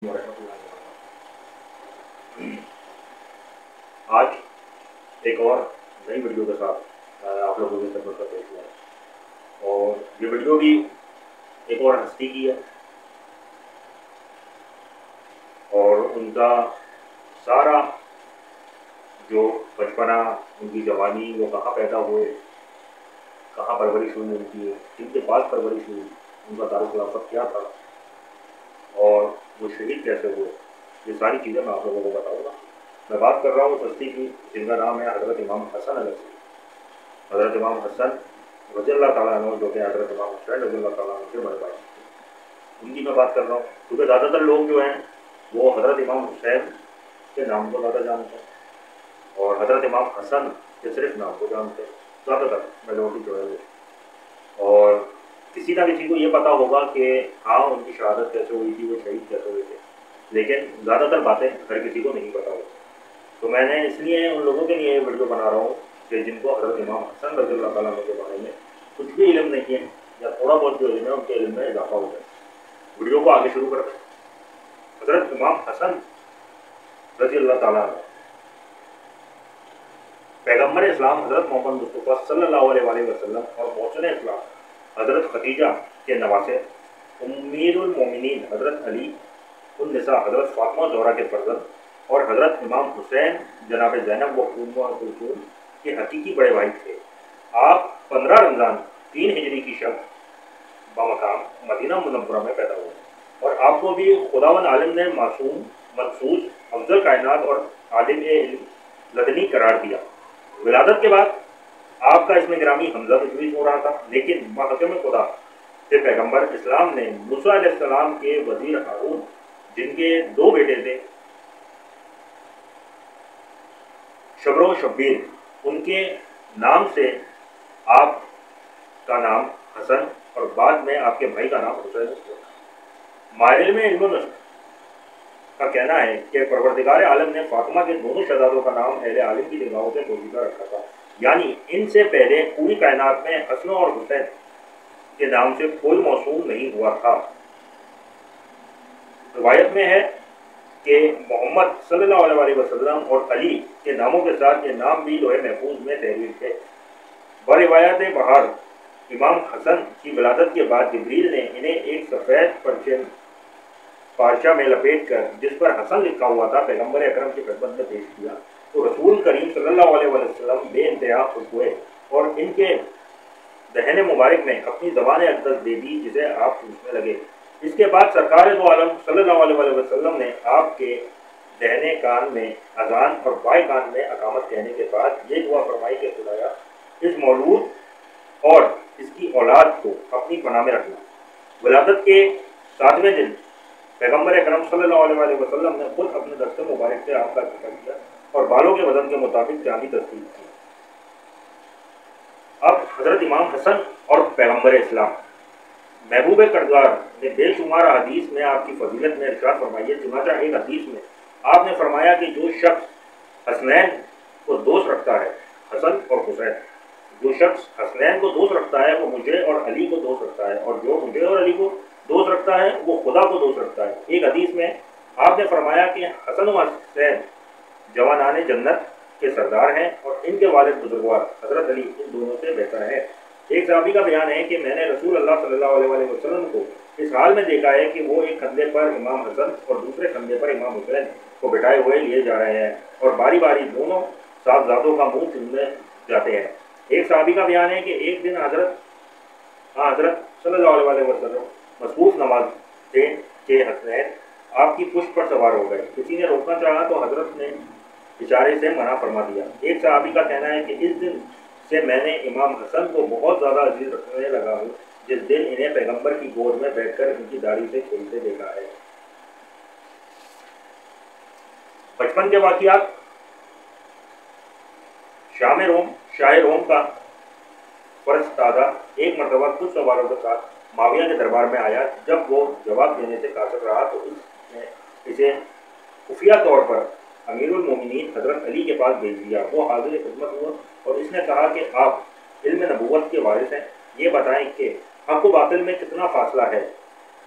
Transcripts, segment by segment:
ورحمۃ اللہ وبرکاتہ۔ آج ایک اور نئی ویڈیو کے ساتھ آپ لوگوں کی خدمت کا پیش ہوا ہے، اور یہ ویڈیو بھی ایک اور ہستی کی ہے، اور ان کا سارا جو بچپنا، ان کی جوانی، وہ کہاں پیدا ہوئے، کہاں پرورش ہوئی ان کی، کن کے پاس پرورش ہوئی، ان کا دارالخلافت کیا تھا، اور وہ شہید کیسے ہوئے، یہ ساری چیزیں میں آپ لوگوں کو بتاؤں گا۔ میں بات کر رہا ہوں اس ہستی کی جن کا نام ہے حضرت امام حسن علیہ السلام۔ حضرت امام حسن رضی اللہ تعالیٰ عنہ، جو کہ حضرت امام حسین رضی اللہ تعالیٰ عنہ کے بڑے بھائی، ان کی میں بات کر رہا ہوں، کیونکہ زیادہ تر لوگ جو ہیں وہ حضرت امام حسین کے نام کو زیادہ جانتے ہیں، اور حضرت امام حسن کے صرف نام کو جانتے ہیں، زیادہ تر میجورٹی جو ہے وہ۔ اور کسی نہ کسی کو یہ پتا ہوگا کہ ہاں ان کی شہادت کیسے ہوئی تھی، وہ شہید کیسے ہوئے تھے، لیکن زیادہ تر باتیں ہر کسی کو نہیں پتا ہوگی۔ تو میں نے اس لیے ان لوگوں کے لیے یہ ویڈیو بنا رہا ہوں کہ جن کو حضرت امام حسن رضی اللہ تعالیٰ عنہ کے بارے میں کچھ بھی علم نہیں ہے، یا تھوڑا بہت جو علم ہے ان کے علم میں اضافہ ہو جائے۔ ویڈیو کو آگے شروع کرتے ہیں۔ حضرت امام حسن رضی اللہ تعالیٰ عنہ پیغمبر اسلام حضرت محمد مصطفیٰ صلی اللہ علیہ وآلہ وسلم اور محسن اسلام حضرت خدیجہ کے نواسے، امیر المومنین حضرت علی النساء حضرت فاطمہ زہرا کے فرزند، اور حضرت امام حسین جناب زینب و ام کلثوم کے حقیقی بڑے بھائی تھے۔ آپ 15 رمضان 3 ہجری کی شب بمقام مدینہ منورہ میں پیدا ہوئے، اور آپ کو بھی خداوند عالم نے معصوم، منصوص، افضل کائنات اور عالم علم لدنی قرار دیا۔ ولادت کے بعد آپ کا اسم گرامی حمزہ تجویز ہو رہا تھا، لیکن محکم خدا سے پیغمبر اسلام نے موسیٰ علیہ السلام کے وزیر ہارون، جن کے 2 بیٹے تھے شبر و شبیر، ان کے نام سے آپ کا نام حسن اور بعد میں آپ کے بھائی کا نام حسین ہوا۔ ماہر میں علم و نسب کا کہنا ہے کہ پروردگار عالم نے فاطمہ کے دونوں شہزادوں کا نام اہل عالم کی نگاہوں سے پوشیدہ رکھا تھا، یعنی ان سے پہلے پوری کائنات میں حسن اور حسین کے نام سے کوئی موسوم نہیں ہوا تھا۔ روایت میں ہے کہ محمد صلی اللہ علیہ وسلم اور علی کے ناموں کے ساتھ یہ نام بھی لوح محفوظ میں تحریر تھے۔ بروایت بہار امام حسن کی ولادت کے بعد جبریل نے انہیں ایک سفید پارچہ میں لپیٹ کر جس پر حسن لکھا ہوا تھا پیغمبر اکرم کی خدمت میں پیش کیا، تو رسول کریم صلی اللہ علیہ وسلم بے انتہا خوش ہوئے اور ان کے دہن مبارک میں اپنی زبان اقدس دے دی، جسے آپ پوچھنے لگے۔ اس کے بعد سرکار دو عالم صلی اللہ علیہ وسلم نے آپ کے دہنے کان میں اذان اور بائیں کان میں اقامت کہنے کے بعد یہ دعا فرمائی کہ خدایا اس مولود اور اس کی اولاد کو اپنی پناہ میں رکھنا۔ ولادت کے 7ویں دن پیغمبر اکرم صلی اللہ علیہ وسلم نے خود اپنے دست مبارک سے آپ کا ذکر کیا اور بالوں کے وزن کے مطابق جانی تصدیق کی۔ اب حضرت امام حسن اور پیغمبر اسلام، محبوب کردگار نے بے شمار حدیث میں آپ کی فضیلت میں ارشاد فرمائی ہے۔ چنانچہ ایک حدیث میں آپ نے فرمایا کہ جو شخص حسنین کو دوست رکھتا ہے، حسن اور حسین، جو شخص حسنین کو دوست رکھتا ہے وہ مجھے اور علی کو دوست رکھتا ہے، اور جو مجھے اور علی کو دوست رکھتا ہے وہ خدا کو دوست رکھتا ہے۔ ایک حدیث میں آپ نے فرمایا کہ حسن و حسین جوانان جنت کے سردار ہیں، اور ان کے والد بزرگوار حضرت علی ان دونوں سے بہتر ہیں۔ ایک صحابی کا بیان ہے کہ میں نے رسول اللہ صلی اللہ علیہ وسلم کو اس حال میں دیکھا ہے کہ وہ ایک کندھے پر امام حسن اور دوسرے کندھے پر امام حسین کو بٹھائے ہوئے لیے جا رہے ہیں، اور باری باری دونوں صاحبزادوں کا منہ چومنے جاتے ہیں۔ ایک صحابی کا بیان ہے کہ ایک دن حضرت صلی اللہ علیہ وسلم مصروف نماز تھے کہ حسنین آپ کی پشت پر سوار ہو گئے۔ کسی نے روکنا چاہا تو حضرت نے اشارے سے منع فرما دیا۔ ایک صحابی کا کہنا ہے کہ اس دن سے میں نے امام حسن کو بہت زیادہ عزیز رکھنے لگا ہوں، جس دن انہیں پیغمبر کی گود میں بیٹھ کر ان کی داڑھی سے کھیلتے دیکھا ہے۔ بچپن کے واقعات۔ شاہ روم کا فرستادہ ایک مرتبہ کچھ سوالوں کے ساتھ معاویہ کے دربار میں آیا۔ جب وہ جواب دینے سے قاصر رہا تو اس نے اسے خفیہ طور پر امیر المومنین حضرت علی کے پاس بھیج دیا۔ وہ حاضر خدمت ہوا اور اس نے کہا کہ آپ علم نبوت کے وارث ہیں، یہ بتائیں کہ حق و باطل میں کتنا فاصلہ ہے۔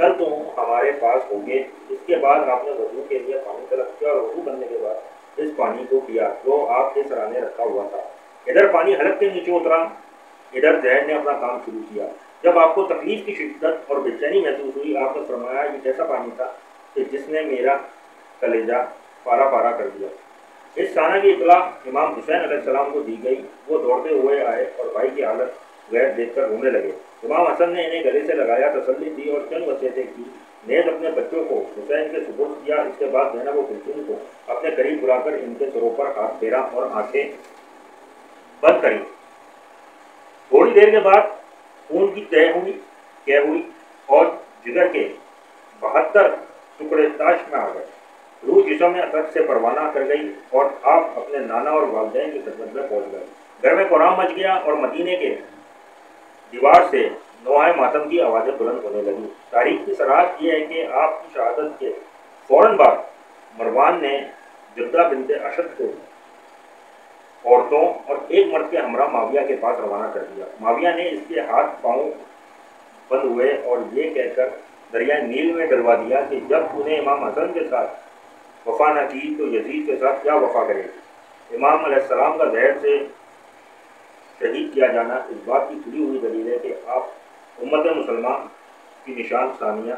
کل تو ہمارے پاس ہو گئے۔ اس کے بعد آپ نے وضو کے لیے پانی طلب کیا اور وضو کرنے کے بعد اس پانی کو پیا جو آپ کے سرانے رکھا ہوا تھا۔ ادھر پانی حلق کے نیچے اترا، ادھر زہر نے اپنا کام شروع کیا۔ جب آپ کو تکلیف کی شدت اور بے چینی محسوس ہوئی، آپ نے فرمایا یہ کیسا پانی تھا کہ جس نے میرا کلیجہ پارا پارا کر دیا۔ اس ثانیہ کی اطلاع امام حسین علیہ السلام کو دی گئی۔ وہ دوڑتے ہوئے آئے اور بھائی کی حالت غیر دیکھ کر رونے لگے۔ امام حسن نے انہیں گلے سے لگایا، تسلی دی اور چند وصیتیں کی۔ نیز اپنے بچوں کو حسین کے سپرد کیا۔ اس کے بعد زینب و کلثوم کو اپنے قریب بلا کر ان کے سروں پر ہاتھ پھیرا اور آنکھیں بند کری۔ تھوڑی دیر کے بعد خون کی کہہ ہوئی اور جگر کے 72 ٹکڑے تاش میں آ گئے۔ روح جسم میں اثر سے پروانہ کر گئی اور آپ اپنے نانا اور والدین کی خدمت میں پہنچ گئے۔ گھر میں قرآن مچ گیا اور مدینے کے دیوار سے نوحہ ماتم کی آوازیں بلند ہونے لگی۔ تاریخ کی صراحت یہ ہے کہ آپ کی شہادت کے فوراً بعد مروان نے جدہ بنت اشد کو عورتوں اور ایک مرد کے ہمراہ معاویہ کے پاس روانہ کر دیا۔ معاویہ نے اس کے ہاتھ پاؤں بند ہوئے اور یہ کہہ کر دریائے نیل میں ڈلوا دیا کہ جب انہیں امام حسن کے ساتھ وفا نہ کی تو یزید کے ساتھ کیا وفا کرے گی۔ امام علیہ السلام کا زہر سے شہید کیا جانا اس بات کی کھلی ہوئی دلیل ہے کہ آپ امت مسلمہ کی نشان ثانیہ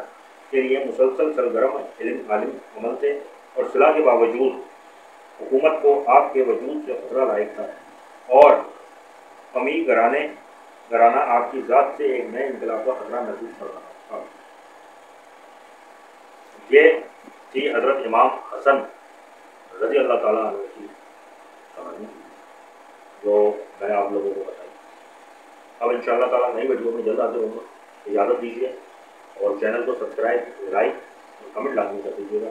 کے لیے مسلسل سرگرم علم عالم عمل تھے اور صلاح کے باوجود حکومت کو آپ کے وجود سے خطرہ لاحق تھا اور قومی گھرانہ آپ کی ذات سے ایک نئے انقلاب کا خطرہ محسوس کر رہا تھا۔ یہ تھی حضرت امام حسن رضی اللہ تعالیٰ عنہ کی کہانی جو میں نے آپ لوگوں کو بتائی۔ اب انشاءاللہ تعالیٰ نئی ویڈیو میں جلد حاضر ہوں گا۔ اجازت دیجیے اور چینل کو سبسکرائب، لائک اور کمنٹ لازمی کر دیجیے گا۔